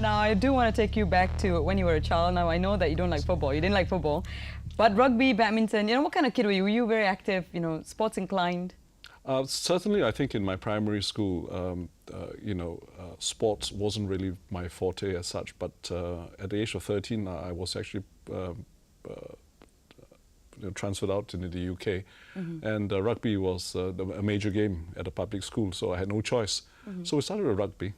Now, I do want to take you back to when you were a child. Now, I know that you don't like football. You didn't like football. But rugby, badminton, what kind of kid were you? Were you very active, sports inclined? Certainly, I think in my primary school, sports wasn't really my forte as such. But at the age of 13, I was actually transferred out into the UK, and rugby was a major game at a public school, so I had no choice. So we started with rugby,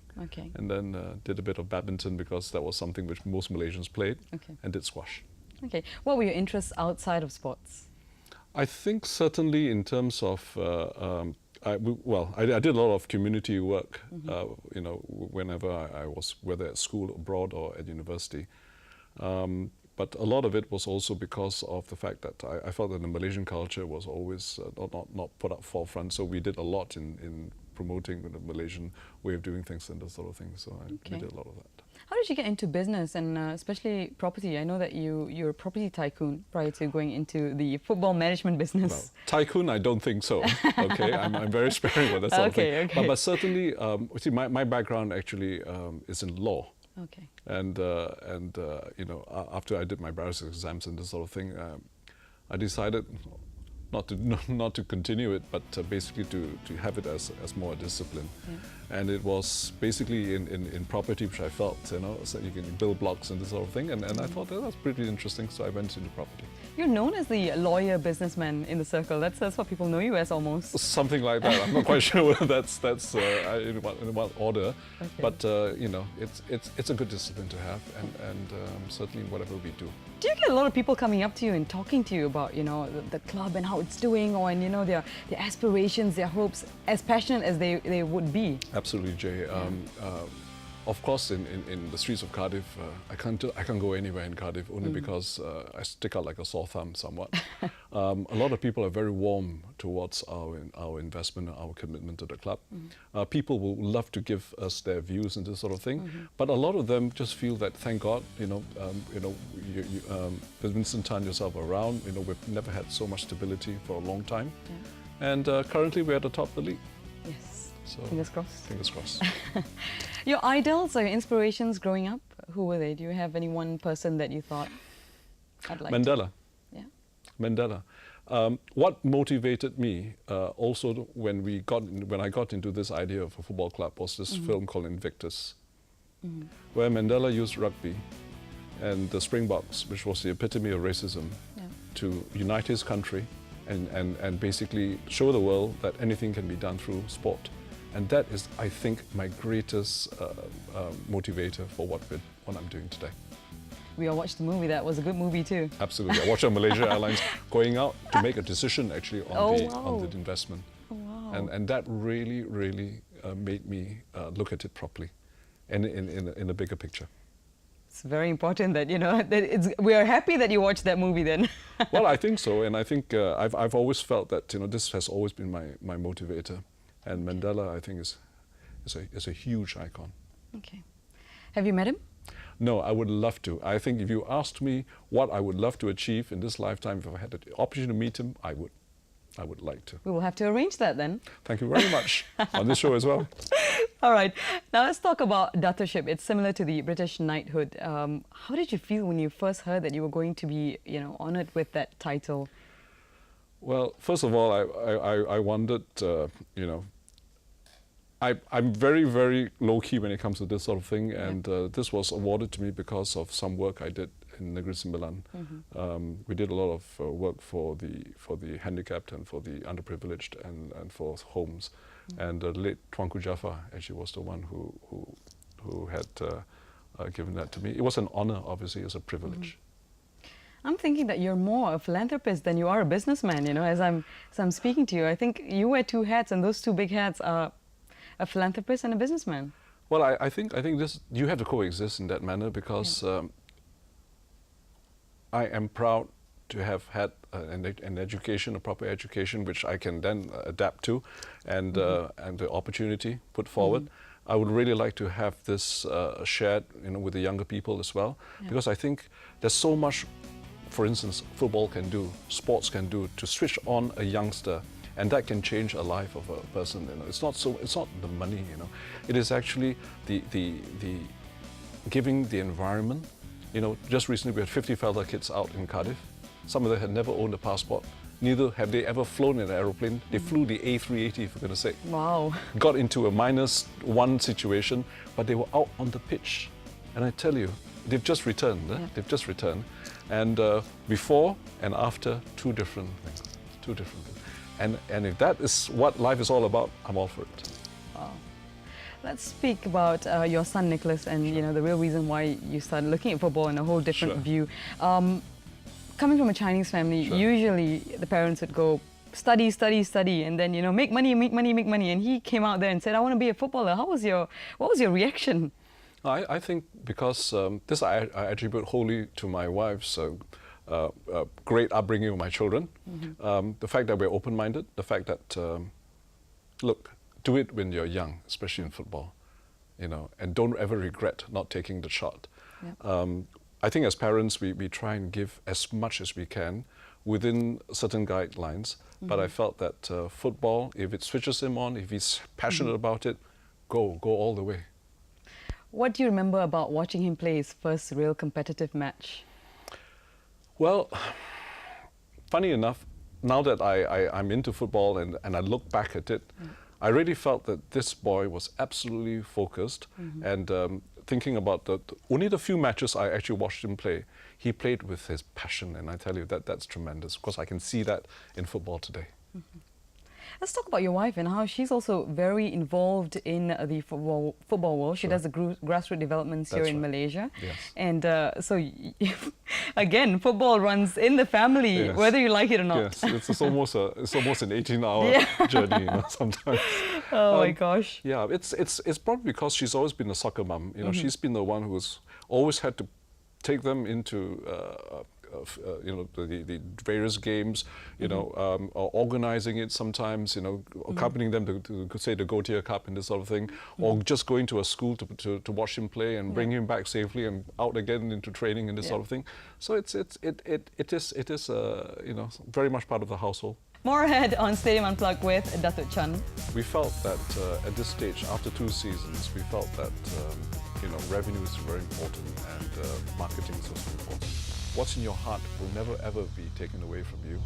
and then did a bit of badminton because that was something which most Malaysians played, and did squash. Okay. What were your interests outside of sports? I think certainly in terms of, I did a lot of community work, whenever I was, whether at school, abroad, or at university. But a lot of it was also because of the fact that I felt that the Malaysian culture was always not put up forefront. So we did a lot in promoting the Malaysian way of doing things and that sort of thing. So we did a lot of that. How did you get into business and especially property? I know that you're a property tycoon prior to going into the football management business. Well, tycoon, I don't think so. Okay, I'm very sparing with that sort of thing. But certainly, see, my background actually is in law. Okay. And after I did my barrister's exams and this sort of thing, I decided not to continue it, but basically to have it as more a discipline. And it was basically in property, which I felt, so you can build blocks and this sort of thing. And I thought that's pretty interesting, so I went into property. You're known as the lawyer businessman in the circle. That's what people know you as almost. Something like that. I'm not quite sure whether that's in what order. But it's a good discipline to have, and certainly whatever we do. Do you get a lot of people coming up to you and talking to you about the club and how it's doing, or their aspirations, their hopes, as passionate as they would be? Absolutely, Jay. Of course, in the streets of Cardiff, I can't go anywhere in Cardiff only because I stick out like a sore thumb somewhat. A lot of people are very warm towards our investment, our commitment to the club. People will love to give us their views and this sort of thing, but a lot of them just feel that, thank God, Vincent turned yourself around. We've never had so much stability for a long time, and currently we're at the top of the league. Yes. So, fingers crossed. Fingers crossed. Your idols or your inspirations growing up, who were they? Do you have any one person that you thought, I'd like Mandela. Yeah. Mandela. What motivated me also when I got into this idea of a football club was this film called Invictus, where Mandela used rugby and the Springboks, which was the epitome of racism, to unite his country and basically show the world that anything can be done through sport. And that is, I think, my greatest motivator for what I'm doing today. We all watched the movie. That was a good movie too. Absolutely. I watched on Malaysia Airlines going out to make a decision actually on the investment. Oh, wow. And that really, really made me look at it properly and in a bigger picture. It's very important that, we are happy that you watched that movie then. Well, I think so. And I think I've always felt that, this has always been my motivator. And Mandela, I think, is a huge icon. Okay. Have you met him? No, I would love to. I think if you asked me what I would love to achieve in this lifetime, if I had the opportunity to meet him, I would like to. We will have to arrange that then. Thank you very much. On this show as well. All right. Now let's talk about Datoship. It's similar to the British knighthood. How did you feel when you first heard that you were going to be, honoured with that title? Well, first of all, I wondered, I'm very, very low-key when it comes to this sort of thing, and this was awarded to me because of some work I did in Negeri Sembilan. We did a lot of work for the handicapped and for the underprivileged and for homes. And the late Tuanku Jafar actually was the one who had given that to me. It was an honour, obviously, it was a privilege. I'm thinking that you're more a philanthropist than you are a businessman, as I'm speaking to you. I think you wear two hats, and those two big hats are a philanthropist and a businessman. Well, I think you have to coexist in that manner because I am proud to have had an education, a proper education, which I can then adapt to, and the opportunity put forward. I would really like to have this shared, with the younger people as well, because I think there's so much, for instance, football can do, sports can do to switch on a youngster. And that can change a life of a person. It's not the money. It is actually the giving the environment. You know, just recently we had 50 fellow kids out in Cardiff. Some of them had never owned a passport. Neither have they ever flown in an aeroplane. They flew the A380, for goodness sake. Wow. Got into a -1 situation, but they were out on the pitch. And I tell you, they've just returned. Yeah. They've just returned. And before and after, two different things. Two different things. And if that is what life is all about, I'm all for it. Wow. Let's speak about your son Nicholas and you know the real reason why you started looking at football in a whole different Sure. view. Coming from a Chinese family, Sure. usually the parents would go study, study, study, and then you know make money, make money, make money. And he came out there and said, "I want to be a footballer." What was your reaction? I think because this I attribute wholly to my wife's great upbringing with my children. The fact that we're open-minded, the fact that, look, do it when you're young, especially in football, you know, and don't ever regret not taking the shot. Yeah. I think as parents, we try and give as much as we can within certain guidelines, but I felt that football, if it switches him on, if he's passionate about it, go all the way. What do you remember about watching him play his first real competitive match? Well, funny enough, now that I'm into football and I look back at it, I really felt that this boy was absolutely focused and thinking about only the few matches I actually watched him play, he played with his passion, and I tell you that's tremendous because I can see that in football today. Let's talk about your wife and how she's also very involved in the football world. She Sure. does the grassroots developments here That's in right. Malaysia. Yes. And again, football runs in the family, Yes. whether you like it or not. Yes, it's almost an 18-hour Yeah. journey, you know, sometimes. Oh my gosh. Yeah, it's probably because she's always been a soccer mum. You know, she's been the one who's always had to take them into you know the various games. You know, or organizing it sometimes. You know, accompanying them to say the Gotia Cup and this sort of thing, or just going to a school to watch him play and bring him back safely and out again into training and this sort of thing. So it is you know, very much part of the household. More ahead on Stadium Unplugged with Dato Chan. We felt that at this stage, after 2 seasons, we felt that you know, revenue is very important and marketing is also important. What's in your heart will never ever be taken away from you.